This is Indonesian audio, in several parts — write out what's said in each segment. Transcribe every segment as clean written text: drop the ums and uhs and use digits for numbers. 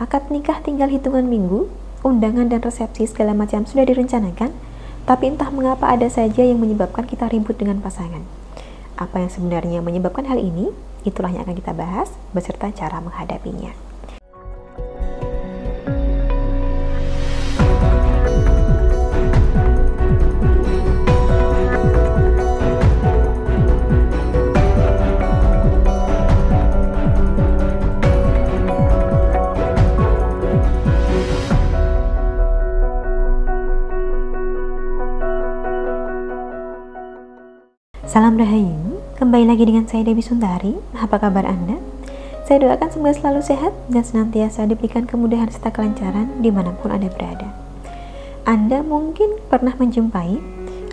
Akad nikah tinggal hitungan minggu, undangan dan resepsi segala macam sudah direncanakan, tapi entah mengapa ada saja yang menyebabkan kita ribut dengan pasangan. Apa yang sebenarnya menyebabkan hal ini? Itulah yang akan kita bahas beserta cara menghadapinya. Salam Rahayu, kembali lagi dengan saya Dewi Suntari. Apa kabar Anda? Saya doakan semoga selalu sehat dan senantiasa diberikan kemudahan serta kelancaran dimanapun Anda berada. Anda mungkin pernah menjumpai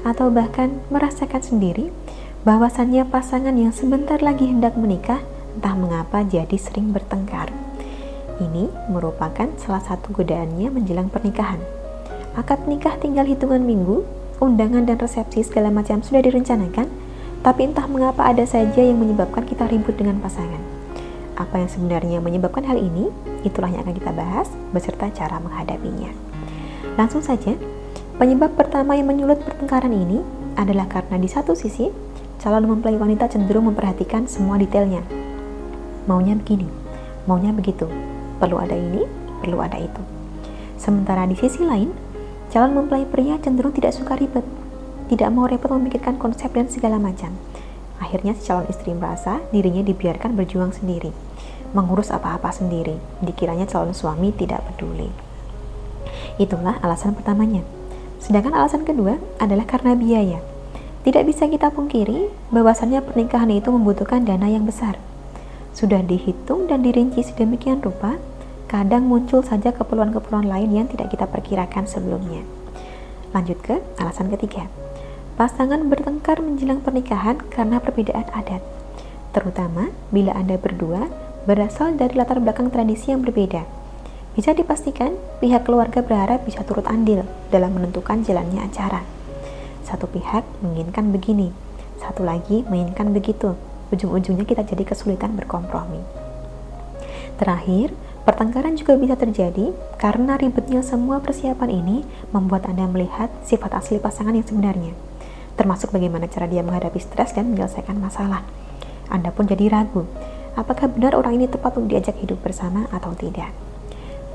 atau bahkan merasakan sendiri bahwasannya pasangan yang sebentar lagi hendak menikah entah mengapa jadi sering bertengkar. Ini merupakan salah satu godaannya menjelang pernikahan. Akad nikah tinggal hitungan minggu, undangan dan resepsi segala macam sudah direncanakan, tapi entah mengapa ada saja yang menyebabkan kita ribut dengan pasangan. Apa yang sebenarnya menyebabkan hal ini? Itulah yang akan kita bahas beserta cara menghadapinya. Langsung saja, penyebab pertama yang menyulut pertengkaran ini adalah karena di satu sisi, calon mempelai wanita cenderung memperhatikan semua detailnya. Maunya begini, maunya begitu, perlu ada ini, perlu ada itu. Sementara di sisi lain, calon mempelai pria cenderung tidak suka ribet, tidak mau repot memikirkan konsep dan segala macam. Akhirnya si calon istri merasa dirinya dibiarkan berjuang sendiri, mengurus apa-apa sendiri, dikiranya calon suami tidak peduli. Itulah alasan pertamanya. Sedangkan alasan kedua adalah karena biaya. Tidak bisa kita pungkiri bahwasannya pernikahan itu membutuhkan dana yang besar. Sudah dihitung dan dirinci sedemikian rupa, kadang muncul saja keperluan-keperluan lain yang tidak kita perkirakan sebelumnya. Lanjut ke alasan ketiga. Pasangan bertengkar menjelang pernikahan karena perbedaan adat, terutama bila Anda berdua berasal dari latar belakang tradisi yang berbeda. Bisa dipastikan pihak keluarga berharap bisa turut andil dalam menentukan jalannya acara. Satu pihak menginginkan begini, satu lagi menginginkan begitu. Ujung-ujungnya kita jadi kesulitan berkompromi. Terakhir, pertengkaran juga bisa terjadi karena ribetnya semua persiapan ini membuat Anda melihat sifat asli pasangan yang sebenarnya, termasuk bagaimana cara dia menghadapi stres dan menyelesaikan masalah. Anda pun jadi ragu, apakah benar orang ini tepat untuk diajak hidup bersama atau tidak.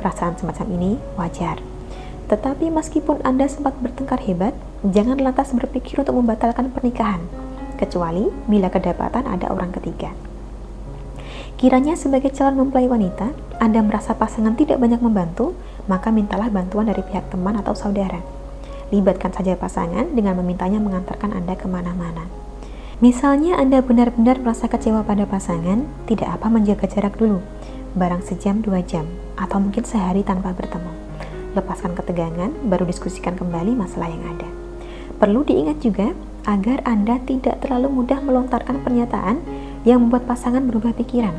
Perasaan semacam ini wajar. Tetapi meskipun Anda sempat bertengkar hebat, jangan lantas berpikir untuk membatalkan pernikahan, kecuali bila kedapatan ada orang ketiga. Kiranya sebagai calon mempelai wanita, Anda merasa pasangan tidak banyak membantu, maka mintalah bantuan dari pihak teman atau saudara. Libatkan saja pasangan dengan memintanya mengantarkan Anda kemana-mana. Misalnya Anda benar-benar merasa kecewa pada pasangan, tidak apa menjaga jarak dulu, barang sejam 2 jam, atau mungkin sehari tanpa bertemu. Lepaskan ketegangan, baru diskusikan kembali masalah yang ada. Perlu diingat juga, agar Anda tidak terlalu mudah melontarkan pernyataan yang membuat pasangan berubah pikiran.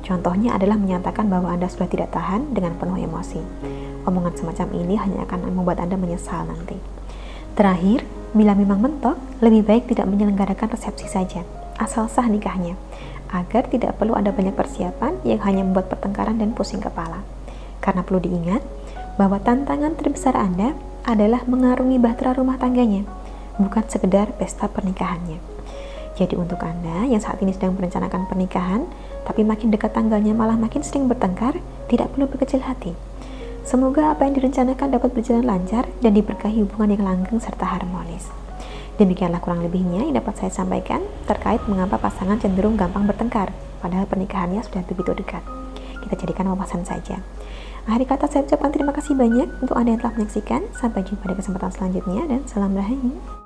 Contohnya adalah menyatakan bahwa Anda sudah tidak tahan dengan penuh emosi. Omongan semacam ini hanya akan membuat Anda menyesal nanti. Terakhir, bila memang mentok, lebih baik tidak menyelenggarakan resepsi saja, asal sah nikahnya, agar tidak perlu ada banyak persiapan yang hanya membuat pertengkaran dan pusing kepala. Karena perlu diingat, bahwa tantangan terbesar Anda adalah mengarungi bahtera rumah tangganya, bukan sekedar pesta pernikahannya. Jadi untuk Anda yang saat ini sedang merencanakan pernikahan, tapi makin dekat tanggalnya malah makin sering bertengkar, tidak perlu berkecil hati. Semoga apa yang direncanakan dapat berjalan lancar dan diberkahi hubungan yang langgeng serta harmonis. Demikianlah kurang lebihnya yang dapat saya sampaikan terkait mengapa pasangan cenderung gampang bertengkar, padahal pernikahannya sudah begitu dekat. Kita jadikan wawasan saja. Akhir kata saya ucapkan terima kasih banyak untuk Anda yang telah menyaksikan. Sampai jumpa di kesempatan selanjutnya dan salam Rahayu.